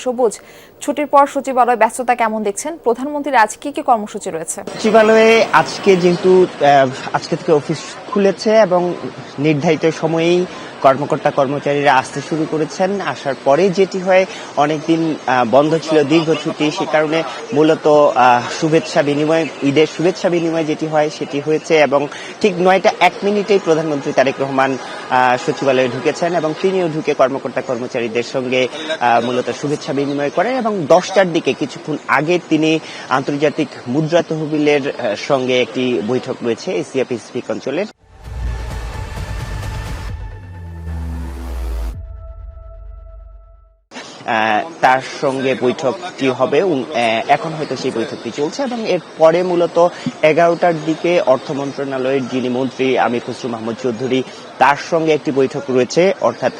সবুজ, ছুটির পর সচিবালয় ব্যস্ততা কেমন দেখছেন? প্রধানমন্ত্রীর আজ কি কি কর্মসূচি রয়েছে? সচিবালয়ে আজকে যেহেতু আজকে থেকে অফিস খুলেছে এবং নির্ধারিত সময়েই কর্মকর্তা কর্মচারীরা আসতে শুরু করেছেন। আসার পরে যেটি হয়, অনেকদিন বন্ধ ছিল, দীর্ঘ ছুটি, সে কারণে মূলত শুভেচ্ছা বিনিময়, ঈদের শুভেচ্ছা বিনিময় যেটি হয় সেটি হয়েছে এবং ঠিক 9টা 1 মিনিটেই প্রধানমন্ত্রী তারেক রহমান সচিবালয়ে ঢুকেছেন এবং তিনিও ঢুকে কর্মকর্তা কর্মচারীদের সঙ্গে মূলত শুভেচ্ছা বিনিময় করেন এবং 10টার দিকে কিছুক্ষণ আগে তিনি আন্তর্জাতিক মুদ্রা তহবিলের সঙ্গে একটি বৈঠক রয়েছে এশিয়া প্যাসিফিক অঞ্চলের। তার সঙ্গে বৈঠকটি হবে, এখন হয়তো সেই বৈঠকটি চলছে এবং এর পরে মূলত 11টার দিকে অর্থ মন্ত্রণালয়ের যিনি মন্ত্রী আমির খসরু মাহমুদ চৌধুরী, তার সঙ্গে একটি বৈঠক রয়েছে। অর্থাৎ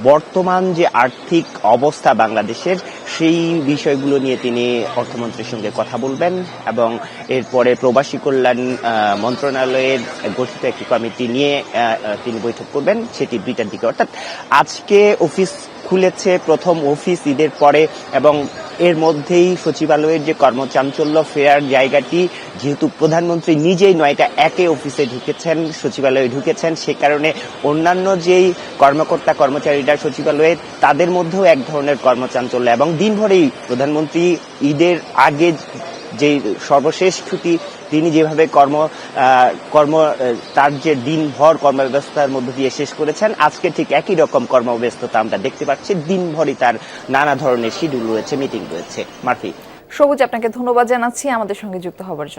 বর্তমান যে আর্থিক অবস্থা বাংলাদেশের, সেই বিষয়গুলো নিয়ে তিনি অর্থমন্ত্রীর সঙ্গে কথা বলবেন এবং এরপরে প্রবাসী কল্যাণ মন্ত্রণালয়ের গঠিত একটি কমিটি নিয়ে তিনি বৈঠক করবেন, সেটি 2টার দিকে। অর্থাৎ আজকে অফিস খুলেছে, প্রথম অফিস ঈদের পরে, এবং এর মধ্যেই সচিবালয়ের যে কর্মচাঞ্চল্য ফেরার জায়গাটি, যেহেতু প্রধানমন্ত্রী নিজেই 9টা 1 অফিসে ঢুকেছেন, সচিবালয়ে ঢুকেছেন, সে কারণে অন্যান্য যেই কর্মকর্তা কর্মচারীরা সচিবালয়ে, তাদের মধ্যেও এক ধরনের কর্মচাঞ্চল্য এবং দিনভরেই প্রধানমন্ত্রী ঈদের আগে যে সর্বশেষ ছুটি, তিনি যেভাবে তার যে দিনভর কর্মব্যবস্থার মধ্য দিয়ে শেষ করেছেন, আজকে ঠিক একই রকম কর্মব্যস্ততা আমরা দেখতে পাচ্ছি। দিনভরই তার নানা ধরনের শিডিউল রয়েছে, মিটিং রয়েছে। মার্ফি। সবুজ, আপনাকে ধন্যবাদ জানাচ্ছি আমাদের সঙ্গে যুক্ত হওয়ার জন্য।